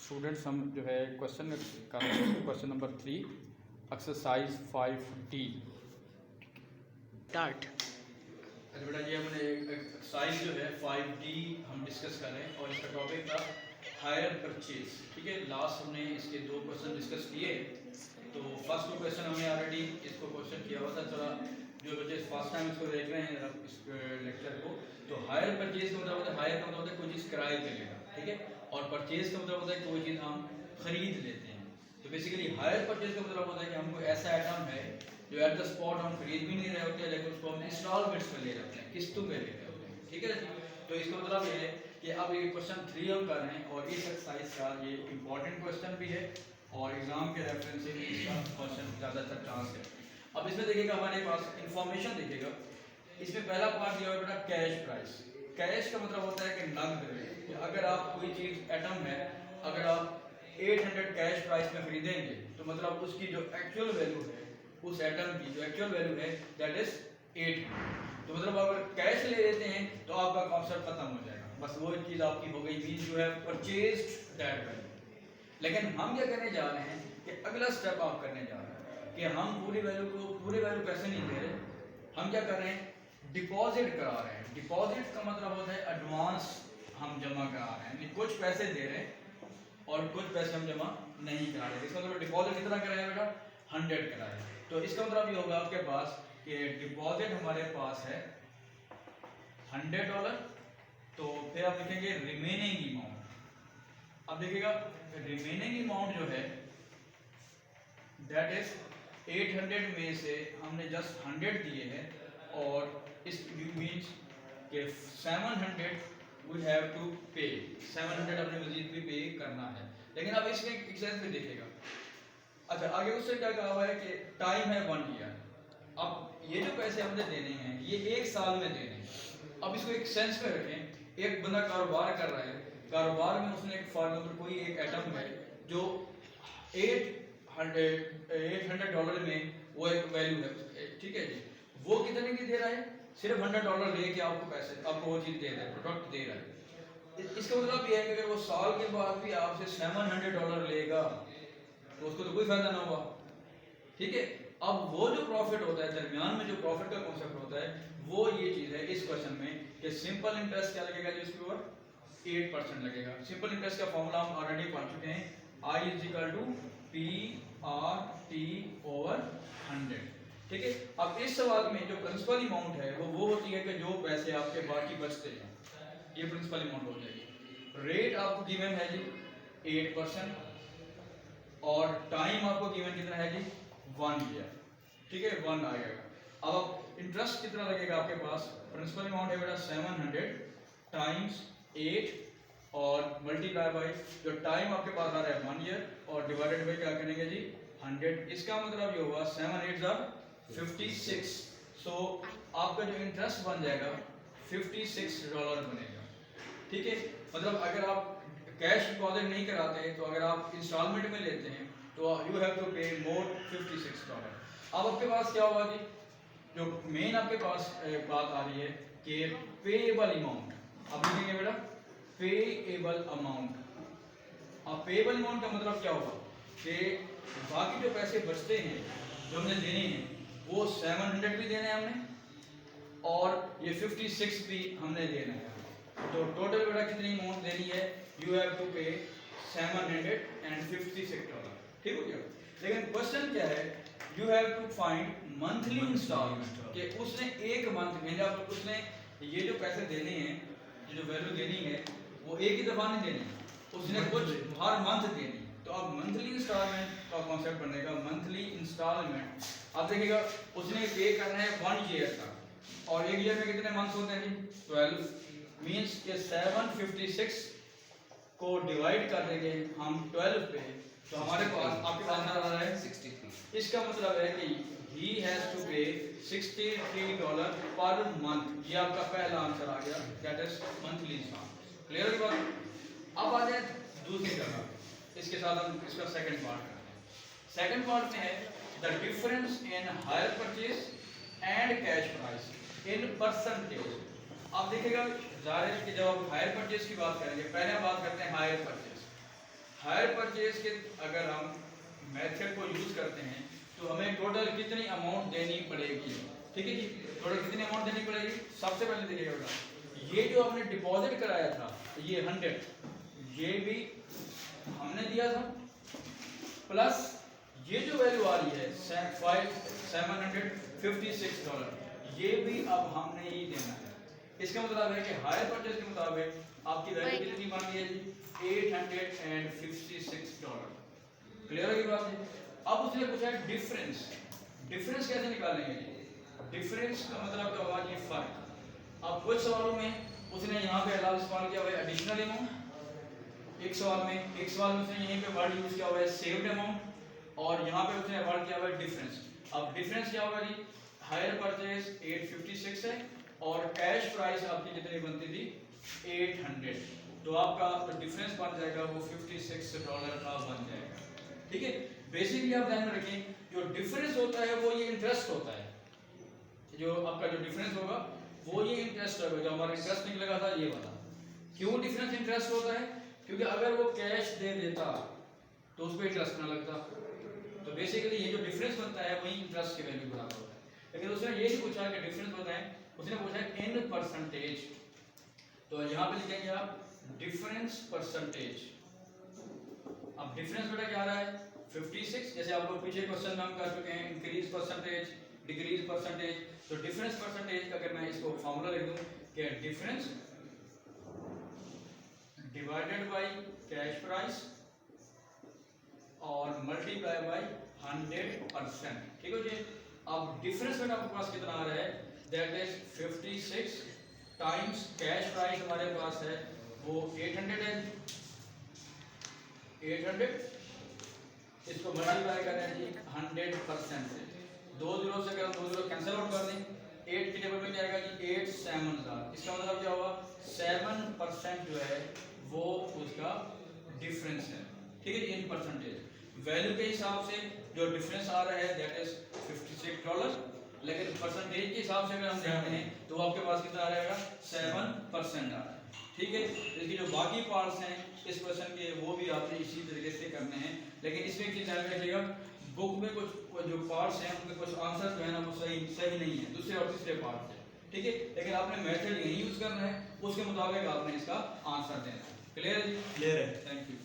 Students हम जो है क्वेश्चन कर रहे हैं, question number 3 exercise 5D start. अच्छा बेटा, ये हमने एक्सरसाइज जो है 5D हम डिस्कस कर रहे हैं और इसका टॉपिक था हायर परचेज। ठीक है, लास्ट हमने इसके 2 क्वेश्चन डिस्कस किए। तो फर्स्ट क्वेश्चन हमने ऑलरेडी इसको क्वेश्चन किया हुआ था। थोड़ा जो बच्चे फर्स्ट टाइम इसको देख रहे हैं इस लेक्चर को, तो हायर परचेज का मतलब होता है, हायर का मतलब होता है कोई चीज़ किराए पे लेगा। ठीक है, और परचेज का मतलब होता है कोई चीज़ हम खरीद लेते हैं। तो बेसिकली हायर परचेज का मतलब होता है कि हमको ऐसा आइटम है जो एट द स्पॉट हम खरीद भी नहीं रहे होते हैं, लेकिन उसको हम इंस्टॉलमेंट्स में ले जाते हैं, किस्तों में ले रहे होते हैं। ठीक है, तो इसका मतलब ये है कि अब ये क्वेश्चन 3 हम कर रहे हैं और इस एक्सरसाइज का ये इंपॉर्टेंट क्वेश्चन भी है और एग्जाम के रेफरेंस से भी इसका क्वेश्चन ज़्यादातर चांस है। अब इसमें देखिएगा हमारे पास इंफॉर्मेशन देखिएगा, इसमें पहला पार्ट दिया हुआ है बेटा कैश प्राइस। कैश का मतलब होता है कि नकद। कि अगर आप कोई चीज़ आइटम है, अगर आप 800 कैश प्राइस में खरीदेंगे तो मतलब उसकी जो एक्चुअल वैल्यू है, उस आइटम की जो एक्चुअल वैल्यू है दैट इज 800। तो मतलब अगर कैश ले लेते हैं तो आपका कॉन्सेप्ट खत्म हो जाएगा, बस वो चीज़ आपकी हो गई, mean you have purchased that value. लेकिन हम क्या करने जा रहे हैं कि अगला स्टेप आप करने जा रहे हैं कि हम पूरी वैल्यू पैसे नहीं दे रहे, हम क्या कर रहे हैं, डिपॉजिट करा रहे हैं। डिपॉजिट का मतलब होता है एडवांस हम जमा करा रहे हैं, यानी कुछ पैसे दे रहे हैं और कुछ पैसे हम जमा नहीं करा रहे। इसका मतलब डिपॉजिट कितना कराया बेटा, 100 कराया। तो इसका मतलब ये होगा आपके पास कि डिपॉजिट हमारे पास है $100। तो फिर आप लिखेंगे रिमेनिंग अमाउंट। अब देखिएगा रिमेनिंग अमाउंट जो है दैट इज 800 में से हमने जस्ट 100 दिए हैं और इस मीन्स कि 700 वी हैव टू पे। 700 अपने मजीद भी पे करना है। लेकिन अब इसमें एक सेंस में देखिएगा, अच्छा आगे उससे क्या कहा हुआ है कि टाइम है 1 ईयर। अब ये जो पैसे हमने देने हैं ये 1 साल में देने हैं। अब इसको एक सेंस में रखें, एक बंदा कारोबार कर रहा है, कारोबार में उसने एक फॉर एग्जाम्पल कोई एक आइटम है जो $800 में वो एक वैल्यू है। ठीक है जी, वो कितने की दे रहा है, सिर्फ $100 लेके आपको पैसे, आपको वो चीज़ दे रहा है, प्रोडक्ट दे रहा है। इसका मतलब ये है कि अगर वो साल के बाद भी आपसे $700 लेगा तो उसको तो कोई फायदा ना हुआ। ठीक है, अब वो जो प्रॉफिट होता है दरमियान में, जो प्रॉफिट का कॉन्सेप्ट होता है, वो ये चीज़ है इस क्वेश्चन में कि सिंपल इंटरेस्ट क्या लगेगा जी, इसके ऊपर 8% लगेगा। सिंपल इंटरेस्ट का फॉर्मूला हम ऑलरेडी पढ़ चुके हैं, I = PR/T/100। ठीक है, अब इस सवाल में जो प्रिंसिपल अमाउंट है वो होती है कि जो पैसे आपके बाकी बचते हैं, ये प्रिंसिपल अमाउंट हो जाएगी। रेट आपको गिवन है जी 8% और टाइम आपको गिवन कितना है जी 1 ईयर। ठीक है, 1 आएगा। अब इंटरेस्ट कितना लगेगा आपके पास, प्रिंसिपल अमाउंट है बेटा 700 टाइम्स 8 और मल्टीप्लाई बाय जो टाइम आपके पास आ रहा है 1 ईयर और डिवाइडेड बाय क्या करेंगे जी 100। इसका मतलब ये होगा 7 8 56। सो आपका जो इंटरेस्ट बन जाएगा $56 बनेगा। ठीक है, मतलब अगर आप कैश डिपॉजिट नहीं कराते तो अगर आप इंस्टॉलमेंट में लेते हैं तो यू हैव टू पे मोर $56। अब आपके पास क्या होगा कि जो मेन आपके पास बात आ रही है कि पेएबल अमाउंट। अब लिखेंगे बेटा पेएबल अमाउंट। अब पेएबल अमाउंट का मतलब क्या होगा कि बाकी जो पैसे बचते हैं जो हमने देने हैं वो 700 भी देने हैं हमने और ये 56 भी हमने देना है। तो टोटल बेटा कितनी अमाउंट देनी है, यू हैव टू पे $756। ठीक हो गया। लेकिन क्वेश्चन क्या है, you have to find monthly instalment कि उसने एक मंथ में उसने ये जो पैसे देने हैं, ये जो वैल्यू देनी है वो एक ही दफा नहीं देनी, उसने कुछ हर मंथ देनी। तो अब मंथली इंस्टॉलमेंट का कॉन्सेप्ट बनेगा मंथली इंस्टॉलमेंट। आप देखिएगा उसने पे करना है 1 ईयर का और 1 ईयर में कितने मंथ्स होते हैं जी 12। मीन्स के 756 को डिवाइड कर देंगे हम 12 पे तो हमारे पास आपके पास आ रहा है 63। इसका मतलब है कि ही हैज टू पे $63 पर मंथ। ये आपका पहला आंसर आ गया, that is monthly instalment. Clear की बात। अब आ जाए दूसरी जगह, इसके साथ हम इसका सेकंड पार्ट करते हैं। सेकंड पार्ट में है the difference in hire purchase and cash price in percentage. आप देखिएगा जाहिर है कि जब आप हायर परचेज की बात करेंगे, पहले हम बात करते हैं हायर परचेज। हायर परचेज के अगर हम मेथड को यूज करते हैं तो हमें टोटल कितनी अमाउंट देनी पड़ेगी, ठीक है जी। टोटल कितनी अमाउंट देनी पड़ेगी, सबसे पहले देखिएगा बेटा, ये जो हमने डिपॉजिट कराया था ये 100, ये भी हमने दिया था, प्लस ये जो वैल्यू आ रही है $756, ये भी अब हमने ही देना है। इसका मतलब है कि हायर परचेज के मुताबिक आपकी वैल्यू कितनी बन गई है जी, $856। क्लियर है ये बात है। अब उसने पूछा है डिफरेंस, डिफरेंस कैसे निकालेंगे जी। डिफरेंस का मतलब क्या होगा जी, फर्क। अब कुछ सवालों में उसने यहाँ पे अलावा इस्तेमाल किया हुआ है एडिशनल अमाउंट, एक सवाल में उसने यहीं पे वर्ड यूज किया हुआ है सेव्ड अमाउंट, और यहाँ पे उसने वर्ड किया हुआ है डिफरेंस। अब डिफरेंस क्या होगा जी, हायर परचेज 856 है और कैश प्राइस आपकी कितनी बनती थी 800, तो आपका डिफरेंस बन जाएगा वो $56 का बन जाएगा, ठीक है। बेसिकली आप ध्यान में रखें जो डिफरेंस होता है वो ये इंटरेस्ट होता है, जो आपका जो डिफरेंस होगा वो ये इंटरेस्ट होगा, जो हमारा इंटरेस्ट निकलेगा था ये वाला। क्यों डिफरेंस इंटरेस्ट होता है, क्योंकि अगर वो कैश दे देता तो उस पर इंटरेस्ट ना लगता, तो बेसिकली ये जो डिफरेंस बनता है वही इंटरेस्ट की वैल्यू बराबर होता है। लेकिन उसने ये नहीं पूछा कि डिफरेंस बताएं, उसने पूछा इन परसेंटेज, तो यहाँ पे लिखेंगे आप डिफरेंस परसेंटेज। अब डिफरेंस बेटा क्या आ रहा है 56, जैसे आप लोग पीछे क्वेश्चन में हम कर चुके हैं इंक्रीज परसेंटेज, डिक्रीज परसेंटेज, तो डिफरेंस परसेंटेज का अगर मैं इसको फॉर्मूला लिख दूं कि difference divided by cash price और मल्टीप्लाई बाय 100%, ठीक है जी। अब डिफरेंस बेटा आपके पास कितना आ रहा है, that is 56 times cash price हमारे पास है वो 800 है, 800 इसको मल्टीप्लाई करें जी 100% से, दो जीरो से अगर दो जीरो कैंसिल आउट कर दें, 8 की टेबल में क्या आएगा जी 8 7,000, इसका मतलब क्या हुआ 7% जो है वो उसका डिफरेंस है, ठीक है जी। इन परसेंटेज वैल्यू के हिसाब से जो डिफरेंस आ रहा है दैट इज $56, लेकिन परसेंटेज के हिसाब से अगर हम देखते हैं तो आपके पास कितना आ जाएगा 7% आ रहा है, ठीक है। इसके जो बाकी पार्ट्स हैं इस क्वेश्चन के वो भी आपने इसी तरीके से करने हैं, लेकिन इसमें एक चीज ध्यान रखिएगा बुक में कुछ जो पार्ट्स हैं उनके कुछ आंसर जो है ना वो सही नहीं है, दूसरे और तीसरे पार्ट से, ठीक है। लेकिन आपने मेथड यही यूज करना है, उसके मुताबिक आपने इसका आंसर देना है। क्लियर है जी, क्लियर है, थैंक यू।